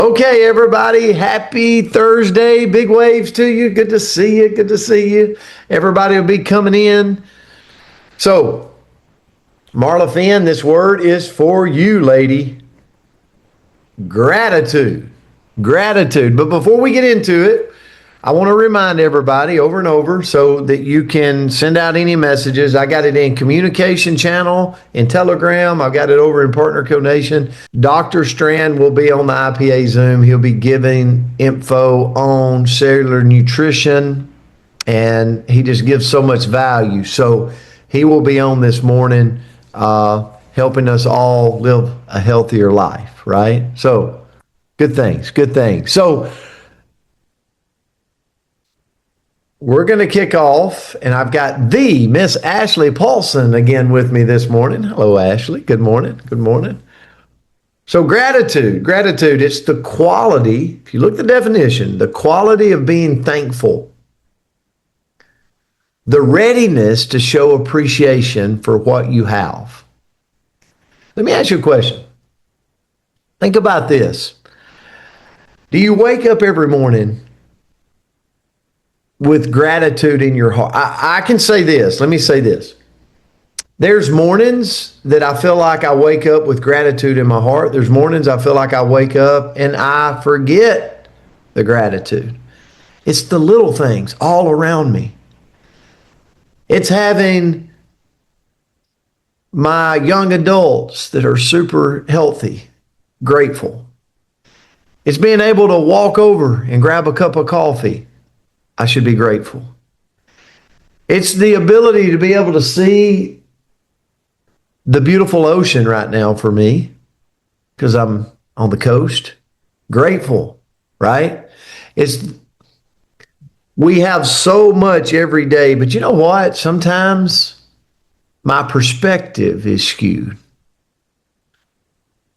Okay, everybody, happy Thursday. Big waves to you. Good to see you. Good to see you. Everybody will be coming in. So, Marla Finn, this word is for you, lady. Gratitude. Gratitude. But before we get into it, I want to remind everybody over and over so that you can send out any messages. I got it in communication channel, in Telegram. I've got it over in Partner Code Nation. Dr. Strand will be on the IPA Zoom. He'll be giving info on cellular nutrition, and he just gives so much value. So he will be on this morning helping us all live a healthier life, right? So good things, good things. So we're going to kick off, and I've got the Miss Ashley Paulson again with me this morning. Hello, Ashley. Good morning. Good morning. So gratitude, it's the quality, if you look at the definition, the quality of being thankful, the readiness to show appreciation for what you have. Let me ask you a question. Think about this. Do you wake up every morning with gratitude in your heart? I can say this. Let me say this. There's mornings that I feel like I wake up with gratitude in my heart. There's mornings I feel like I wake up and I forget the gratitude. It's the little things all around me. It's having my young adults that are super healthy, grateful. It's being able to walk over and grab a cup of coffee. I should be grateful. It's the ability to be able to see the beautiful ocean right now for me because I'm on the coast. Grateful, right? We have so much every day, but you know what? Sometimes my perspective is skewed.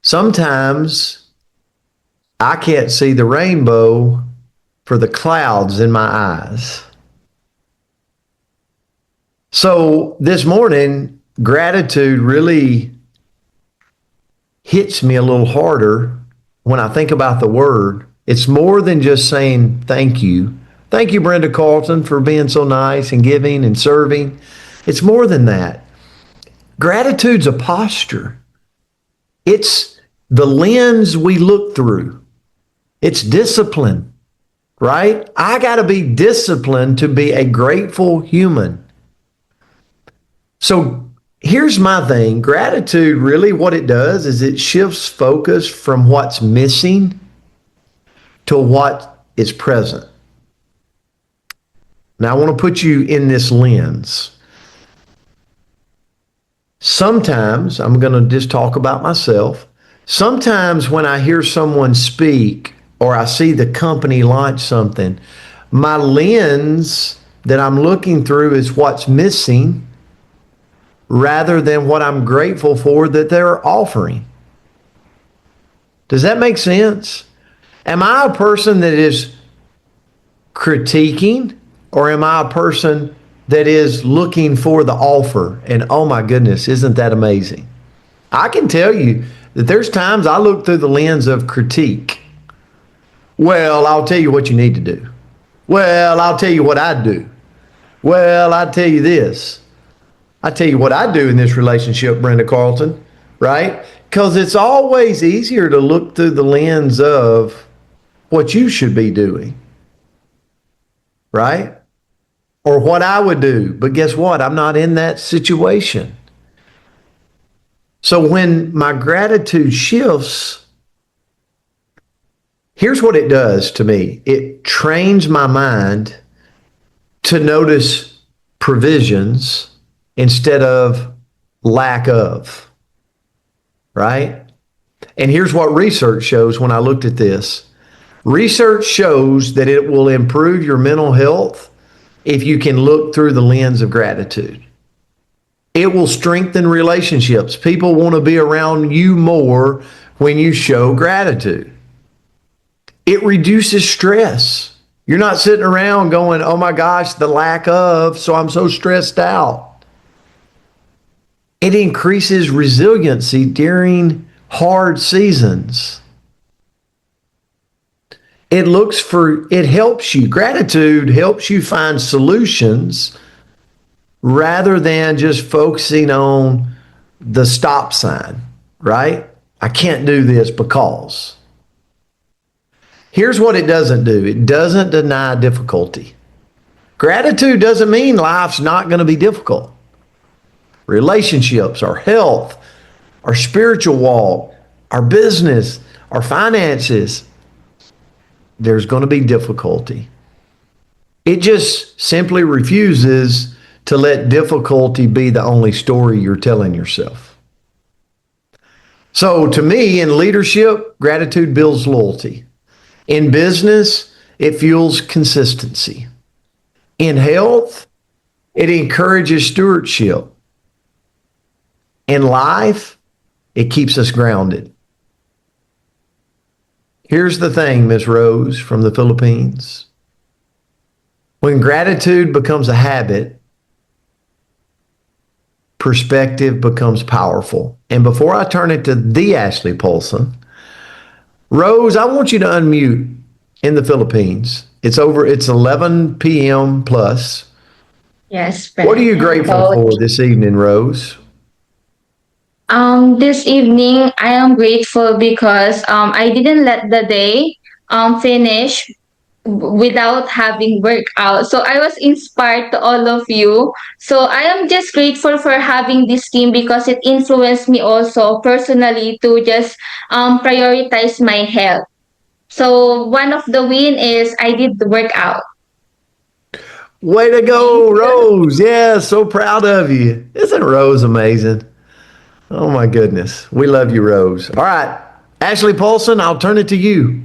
Sometimes I can't see the rainbow for the clouds in my eyes. So this morning, gratitude really hits me a little harder when I think about the word. It's more than just saying thank you. Thank you, Brenda Carlton, for being so nice and giving and serving. It's more than that. Gratitude's a posture. It's the lens we look through. It's discipline. Right? I got to be disciplined to be a grateful human. So here's my thing. Gratitude, really what it does is it shifts focus from what's missing to what is present. Now I want to put you in this lens. Sometimes, I'm going to just talk about myself. Sometimes when I hear someone speak, or I see the company launch something, my lens that I'm looking through is what's missing rather than what I'm grateful for that they're offering. Does that make sense? Am I a person that is critiquing, or am I a person that is looking for the offer? And oh my goodness, isn't that amazing? I can tell you that there's times I look through the lens of critique. Well, I'll tell you what you need to do. Well, I'll tell you what I do. Well, I'll tell you this. I tell you what I do in this relationship, Brenda Carlton, right? Because it's always easier to look through the lens of what you should be doing, right? Or what I would do. But guess what? I'm not in that situation. So when my gratitude shifts, here's what it does to me. It trains my mind to notice provisions instead of lack of, right? And here's what research shows when I looked at this. Research shows that it will improve your mental health if you can look through the lens of gratitude. It will strengthen relationships. People want to be around you more when you show gratitude. It reduces stress. You're not sitting around going, oh my gosh, the lack of, so I'm so stressed out. It increases resiliency during hard seasons. it helps you. Gratitude helps you find solutions rather than just focusing on the stop sign, right? I can't do this because. Here's what it doesn't do. It doesn't deny difficulty. Gratitude doesn't mean life's not going to be difficult. Relationships, our health, our spiritual walk, our business, our finances, there's going to be difficulty. It just simply refuses to let difficulty be the only story you're telling yourself. So to me, in leadership, gratitude builds loyalty. In business, it fuels consistency. In health, it encourages stewardship. In life, it keeps us grounded. Here's the thing, Miss Rose from the Philippines. When gratitude becomes a habit, perspective becomes powerful. And before I turn it to the Ashley Paulson, Rose, I want you to unmute in the Philippines. It's 11 p.m. plus. Yes. What are you grateful for this evening, Rose? This evening I am grateful because I didn't let the day finish without having workout. So I was inspired to all of you. So I am just grateful for having this team because it influenced me also personally to just prioritize my health. So one of the win is I did the workout. Way to go, Rose. Yeah, so proud of you. Isn't Rose amazing? Oh my goodness. We love you, Rose. All right. Ashley Paulson, I'll turn it to you.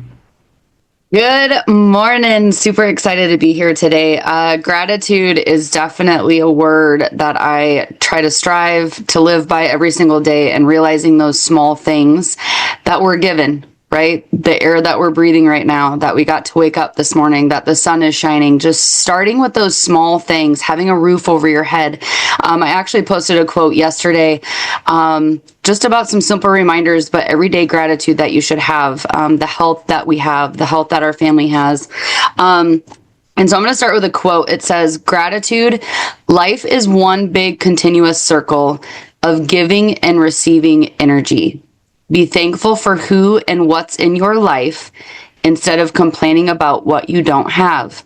Good morning. Super excited to be here today. Gratitude is definitely a word that I try to strive to live by every single day, and realizing those small things that we're given, right? The air that we're breathing right now, that we got to wake up this morning, that the sun is shining, just starting with those small things, having a roof over your head. I actually posted a quote yesterday, just about some simple reminders, but everyday gratitude that you should have, the health that we have, the health that our family has. And so I'm going to start with a quote. It says, gratitude, life is one big continuous circle of giving and receiving energy. Be thankful for who and what's in your life instead of complaining about what you don't have.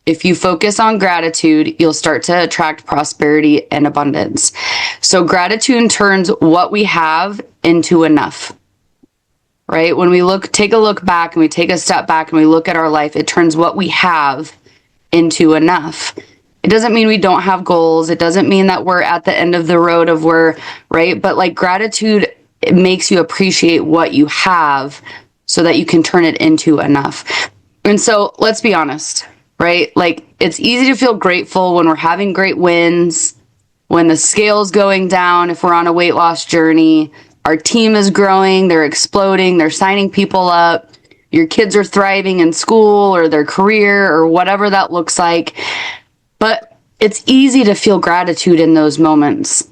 If you focus on gratitude, you'll start to attract prosperity and abundance. So gratitude turns what we have into enough, right? When we take a look back and we take a step back and we look at our life, it turns what we have into enough. It doesn't mean we don't have goals. It doesn't mean that we're at the end of the road of where, right? But like gratitude, it makes you appreciate what you have so that you can turn it into enough. And so let's be honest, right? Like it's easy to feel grateful when we're having great wins, when the scale's going down, if we're on a weight loss journey, our team is growing, they're exploding, they're signing people up, your kids are thriving in school or their career or whatever that looks like. But it's easy to feel gratitude in those moments,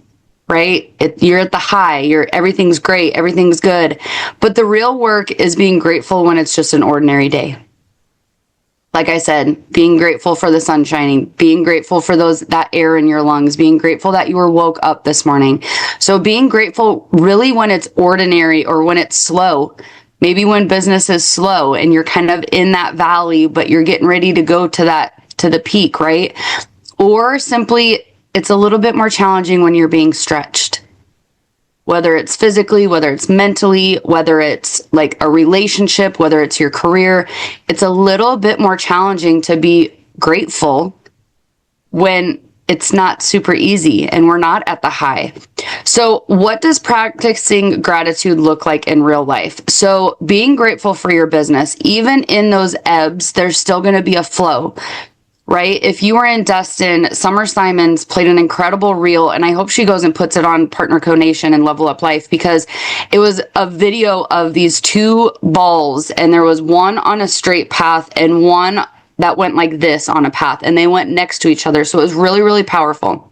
right? You're at the high, everything's great, everything's good. But the real work is being grateful when it's just an ordinary day. Like I said, being grateful for the sun shining, being grateful for that air in your lungs, being grateful that you were woke up this morning. So being grateful really when it's ordinary or when it's slow, maybe when business is slow and you're kind of in that valley, but you're getting ready to go to the peak, right? Or simply it's a little bit more challenging when you're being stretched. Whether it's physically, whether it's mentally, whether it's like a relationship, whether it's your career, it's a little bit more challenging to be grateful when it's not super easy and we're not at the high. So what does practicing gratitude look like in real life? So being grateful for your business, even in those ebbs, there's still going to be a flow. Right? If you were in Destin, Summer Simons played an incredible reel, and I hope she goes and puts it on Partner Co Nation and Level Up Life, because it was a video of these two balls, and there was one on a straight path and one that went like this on a path, and they went next to each other. So it was really, really powerful.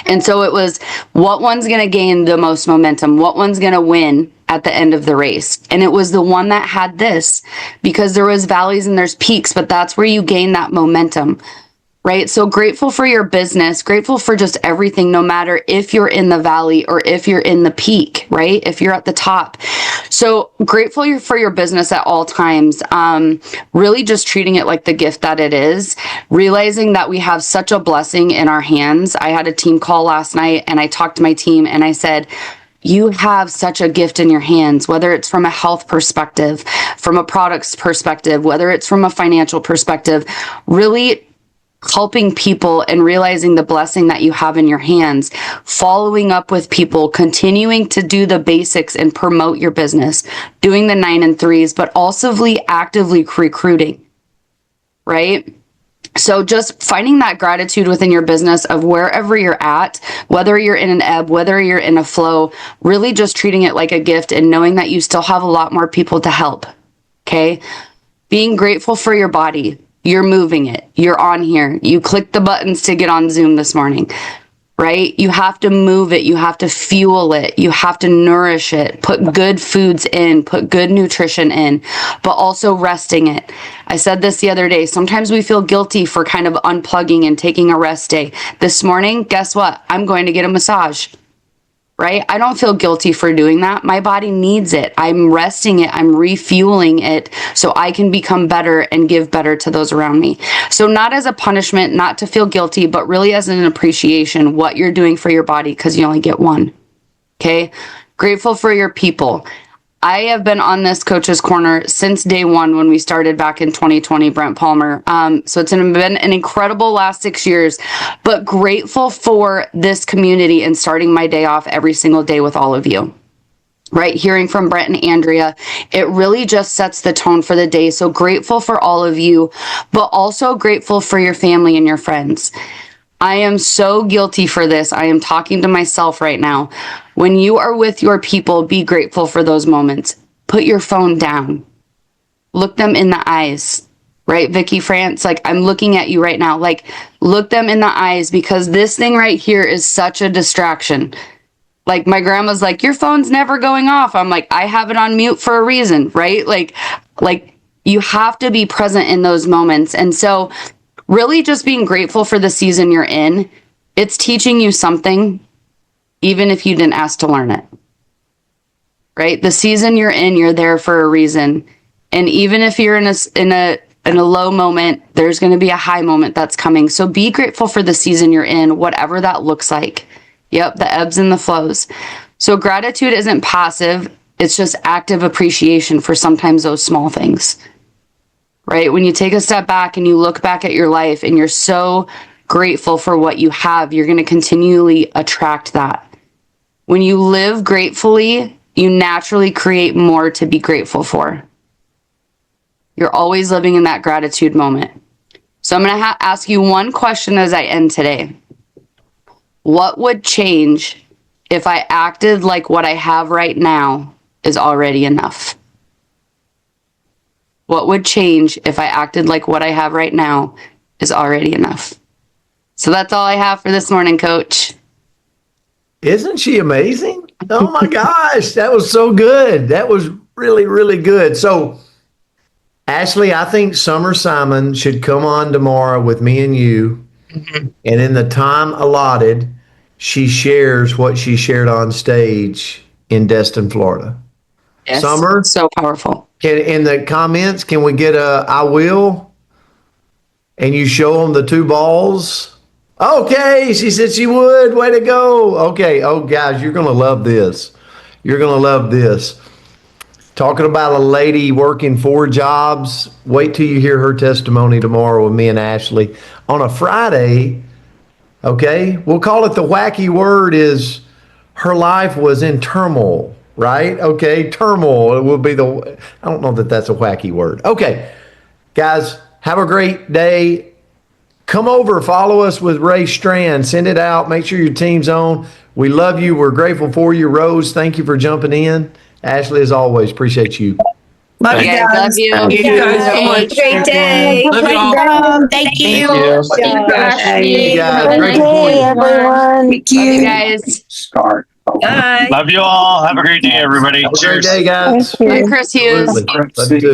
And so it was what one's going to gain the most momentum, what one's going to win, at the end of the race. And it was the one that had this, because there was valleys and there's peaks, but that's where you gain that momentum, right? So grateful for your business, grateful for just everything, no matter if you're in the valley or if you're in the peak, right? If you're at the top. So grateful for your business at all times. Really just treating it like the gift that it is, realizing that we have such a blessing in our hands. I had a team call last night and I talked to my team and I said, you have such a gift in your hands, whether it's from a health perspective, from a products perspective, whether it's from a financial perspective, really helping people and realizing the blessing that you have in your hands, following up with people, continuing to do the basics and promote your business, doing the 9 and 3s, but also actively recruiting, right? So just finding that gratitude within your business of wherever you're at, whether you're in an ebb, whether you're in a flow, really just treating it like a gift and knowing that you still have a lot more people to help. Okay. Being grateful for your body. You're moving it. You're on here. You clicked the buttons to get on Zoom this morning, right? You have to move it. You have to fuel it. You have to nourish it. Put good foods in, put good nutrition in, but also resting it. I said this the other day. Sometimes we feel guilty for kind of unplugging and taking a rest day. This morning, guess what? I'm going to get a massage. Right? I don't feel guilty for doing that. My body needs it. I'm resting it. I'm refueling it so I can become better and give better to those around me. So not as a punishment, not to feel guilty, but really as an appreciation, what you're doing for your body, because you only get one. Okay? Grateful for your people. I have been on this Coach's Corner since day one when we started back in 2020, Brent Palmer. So it's been an incredible last 6 years, but grateful for this community and starting my day off every single day with all of you. Right? Hearing from Brent and Andrea, it really just sets the tone for the day. So grateful for all of you, but also grateful for your family and your friends. I am so guilty for this. I am talking to myself right now. When you are with your people, be grateful for those moments. Put your phone down. Look them in the eyes, right? Vicky France, like I'm looking at you right now. Like look them in the eyes, because this thing right here is such a distraction. Like my grandma's like, your phone's never going off. I'm like, I have it on mute for a reason, right? Like you have to be present in those moments. And so really just being grateful for the season you're in. It's teaching you something, even if you didn't ask to learn it, right? The season you're in, you're there for a reason. And even if you're in a low moment, there's going to be a high moment that's coming. So be grateful for the season you're in, whatever that looks like. Yep. The ebbs and the flows. So gratitude isn't passive. It's just active appreciation for sometimes those small things. Right? When you take a step back and you look back at your life and you're so grateful for what you have, you're going to continually attract that. When you live gratefully, you naturally create more to be grateful for. You're always living in that gratitude moment. So I'm going to ask you one question as I end today. What would change if I acted like what I have right now is already enough? What would change if I acted like what I have right now is already enough? So that's all I have for this morning, Coach. Isn't she amazing? Oh my gosh, that was so good. That was really, really good. So, Ashley, I think Summer Simon should come on tomorrow with me and you. And in the time allotted, she shares what she shared on stage in Destin, Florida. Yes, Summer? so powerful. In the comments, can we get a I will? And you show them the 2 balls? Okay, she said she would. Way to go. Okay. Oh, guys, you're going to love this. You're going to love this. Talking about a lady working 4 jobs. Wait till you hear her testimony tomorrow with me and Ashley. On a Friday, okay, we'll call it the wacky word is her life was in turmoil. Right? Okay. Turmoil will be I don't know that that's a wacky word. Okay. Guys, have a great day. Come over, follow us with Ray Strand. Send it out. Make sure your team's on. We love you. We're grateful for you. Rose, thank you for jumping in. Ashley, as always, appreciate you. Love you guys. Love you. Thank you guys so much. Great day. Love you all. Thank you. Thank you, Ashley. Yeah, Have a great nice point. day, everyone. Thank Love you you. guys. Start. Bye. Love you all. Have a great day, everybody. Have a great Cheers. day, guys. Thank you. Bye, Chris Hughes. Absolutely. Love you too.